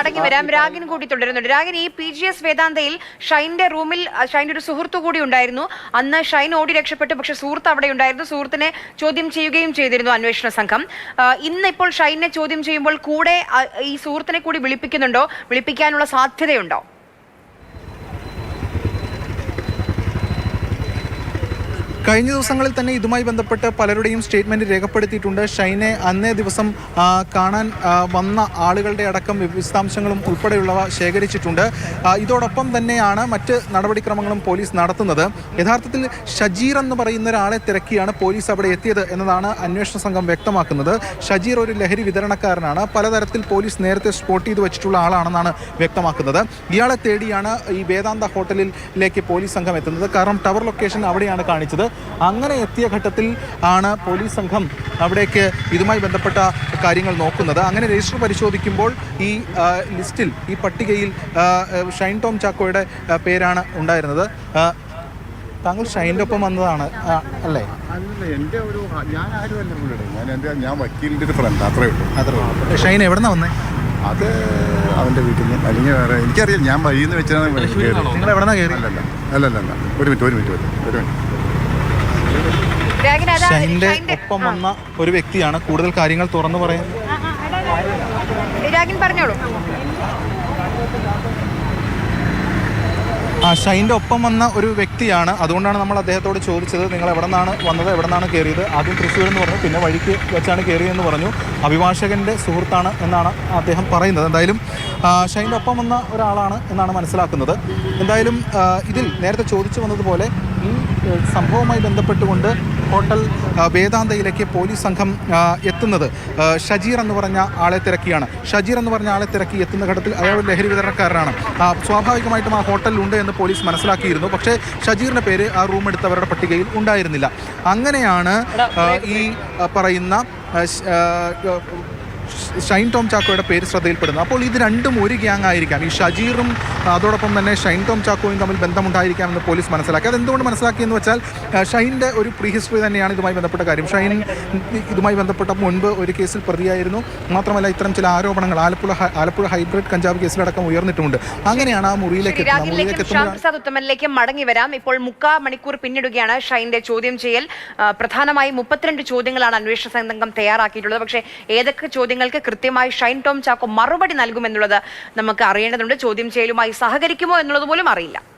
മടങ്ങി വരാം. രാഗിൻ കൂടി തുടരുന്നുണ്ട്. രാഗിൻ, ഈ PGS വേദാന്തയിൽ ഷൈൻ്റെ റൂമിൽ ഷൈൻ്റെ ഒരു സുഹൃത്തു കൂടി ഉണ്ടായിരുന്നു. അന്ന് ഷൈൻ ഓടി രക്ഷപ്പെട്ടു, പക്ഷെ സുഹൃത്ത് അവിടെ ഉണ്ടായിരുന്നു. സുഹൃത്തിനെ ചോദ്യം ചെയ്യുകയും ചെയ്തിരുന്നു അന്വേഷണ സംഘം. ഇന്ന് ഇപ്പോൾ ഷൈനെ ചോദ്യം ചെയ്യുമ്പോൾ കൂടെ ഈ സുഹൃത്തിനെ കൂടി വിളിപ്പിക്കുന്നുണ്ടോ? വിളിപ്പിക്കാനുള്ള സാധ്യതയുണ്ടോ? കഴിഞ്ഞ ദിവസങ്ങളിൽ തന്നെ ഇതുമായി ബന്ധപ്പെട്ട് പലരുടെയും സ്റ്റേറ്റ്മെന്റ് രേഖപ്പെടുത്തിയിട്ടുണ്ട്. ഷൈനെ അന്നേ ദിവസം കാണാൻ വന്ന ആളുകളുടെ അടക്കം വിശദാംശങ്ങളും ഉൾപ്പെടെയുള്ളവ ശേഖരിച്ചിട്ടുണ്ട്. ഇതോടൊപ്പം തന്നെയാണ് മറ്റ് നടപടിക്രമങ്ങളും പോലീസ് നടത്തുന്നത്. യഥാർത്ഥത്തിൽ ഷജീർ എന്ന് പറയുന്ന ഒരാളെ തിരക്കിയാണ് പോലീസ് അവിടെ എത്തിയത് എന്നതാണ് അന്വേഷണ സംഘം വ്യക്തമാക്കുന്നത്. ഷജീർ ഒരു ലഹരി വിതരണക്കാരനാണ്. പലതരത്തിൽ പോലീസ് നേരത്തെ സ്പോട്ട് ചെയ്ത് വെച്ചിട്ടുള്ള ആളാണെന്നാണ് വ്യക്തമാക്കുന്നത്. ഇയാളെ തേടിയാണ് ഈ വേദാന്ത ഹോട്ടലിലേക്ക് പോലീസ് സംഘം എത്തുന്നത്. കാരണം ടവർ ലൊക്കേഷൻ അവിടെയാണ് കാണിച്ചത്. അങ്ങനെ എത്തിയ ഘട്ടത്തിൽ ആണ് പോലീസ് സംഘം അവിടേക്ക് ഇതുമായി ബന്ധപ്പെട്ട കാര്യങ്ങൾ നോക്കുന്നത്. അങ്ങനെ രജിസ്റ്റർ പരിശോധിക്കുമ്പോൾ ഈ ലിസ്റ്റിൽ, ഈ പട്ടികയിൽ ഷൈൻ ടോം ചാക്കോയുടെ പേരാണ് ഉണ്ടായിരുന്നത്. താങ്കൾ ഷൈൻ്റെ ഒപ്പം വന്നതാണ് അല്ലേ? എൻ്റെ ഒരു ഞാൻ ആരുമല്ല പുള്ളിയുടെ, ഞാൻ വക്കീലിൻ്റെ ഒരു ഫ്രണ്ട്, അത്രേ ഉള്ളൂ. ഷൈൻ എവിടെ നിന്നാണ് വന്നത്? അത് അവൻ്റെ വീട്ടിൽ നിന്ന്, അല്ലെങ്കിൽ വേറെ എനിക്കറിയാം. ഞാൻ വഴിയിൽ നിന്ന് വെച്ചാണ്. നിങ്ങൾ എവിടെ നിന്നാണ് കയറി? അല്ലല്ല, ഒരു മിനിറ്റ്. ഷൈൻ്റെ ഒപ്പം വന്ന ഒരു വ്യക്തിയാണ് കൂടുതൽ കാര്യങ്ങൾ തുറന്നു പറയാൻ. പറഞ്ഞോളൂ. ഷൈൻ്റെ ഒപ്പം വന്ന ഒരു വ്യക്തിയാണ്. അതുകൊണ്ടാണ് നമ്മൾ അദ്ദേഹത്തോട് ചോദിച്ചത്, നിങ്ങൾ എവിടെ നിന്നാണ് വന്നത്, എവിടെ നിന്നാണ് കയറിയത്? ആദ്യം തൃശ്ശൂർ എന്ന് പറഞ്ഞു, പിന്നെ വഴിക്ക് വെച്ചാണ് കയറിയതെന്ന് പറഞ്ഞു. അഭിഭാഷകൻ്റെ സുഹൃത്താണ് എന്നാണ് അദ്ദേഹം പറയുന്നത്. എന്തായാലും ഷൈൻ്റെ ഒപ്പം വന്ന ഒരാളാണ് എന്നാണ് മനസ്സിലാക്കുന്നത്. എന്തായാലും ഇതിൽ നേരത്തെ ചോദിച്ചു വന്നതുപോലെ ഈ സംഭവവുമായി ബന്ധപ്പെട്ടുകൊണ്ട് ഹോട്ടൽ വേദാന്തയിലേക്ക് പോലീസ് സംഘം എത്തുന്നത് ഷജീർ എന്ന് പറഞ്ഞ ആളെ തിരക്കിയാണ്. ഷജീർ എന്ന് പറഞ്ഞ ആളെ തിരക്കി എത്തുന്ന ഘട്ടത്തിൽ അയാൾ ലഹരി വിതരണക്കാരനാണ്. സ്വാഭാവികമായിട്ടും ആ ഹോട്ടലിലുണ്ട് എന്ന് പോലീസ് മനസ്സിലാക്കിയിരുന്നു. പക്ഷേ ഷജീറിൻ്റെ പേര് ആ റൂം എടുത്തവരുടെ പട്ടികയിൽ ഉണ്ടായിരുന്നില്ല. അങ്ങനെയാണ് ഈ പറയുന്ന ഷൈൻ ടോം ചാക്കോയുടെ പേര് ശ്രദ്ധയിൽപ്പെടുന്നത്. അപ്പോൾ ഇത് രണ്ടും ഒരു ഗ്യാങ് ആയിരിക്കാം. ഈ ഷജീറും അതോടൊപ്പം തന്നെ ഷൈൻ ടോം ചാക്കോയും തമ്മിൽ ബന്ധമുണ്ടായിരിക്കാമെന്ന് പോലീസ് മനസ്സിലാക്കി. അതെന്തുകൊണ്ട് മനസ്സിലാക്കിയെന്ന് വെച്ചാൽ ഷൈൻ്റെ ഒരു പ്രീ ഹിസ്റ്ററി തന്നെയാണ് ഇതുമായി ബന്ധപ്പെട്ട കാര്യം. ഷൈൻ ഇതുമായി ബന്ധപ്പെട്ട മുൻപ് ഒരു കേസിൽ പ്രതിയായിരുന്നു. മാത്രമല്ല ഇത്തരം ചില ആരോപണങ്ങൾ ആലപ്പുഴ ഹൈബ്രിഡ് കഞ്ചാവ് കേസിലടക്കം ഉയർന്നിട്ടുമുണ്ട്. അങ്ങനെയാണ് ആ മുറിയിലേക്ക് ഉത്തമനിലേക്ക് മടങ്ങി വരാം. ഇപ്പോൾ 3/4 മണിക്കൂർ പിന്നിടുകയാണ് ഷൈൻ്റെ ചോദ്യം ചെയ്യൽ. പ്രധാനമായും 32 ചോദ്യങ്ങളാണ് അന്വേഷണ സംഘം തയ്യാറാക്കിയിട്ടുള്ളത്. പക്ഷേ ഏതൊക്കെ ചോദ്യങ്ങൾക്ക് കൃത്യമായി ഷൈൻ ടോം ചാക്കോ മറുപടി നൽകുമെന്നുള്ളത് നമുക്ക് അറിയേണ്ടതുണ്ട്. ചോദ്യം ചെയ്യലുമായി സഹകരിക്കുമോ എന്നുള്ളത് പോലും അറിയില്ല.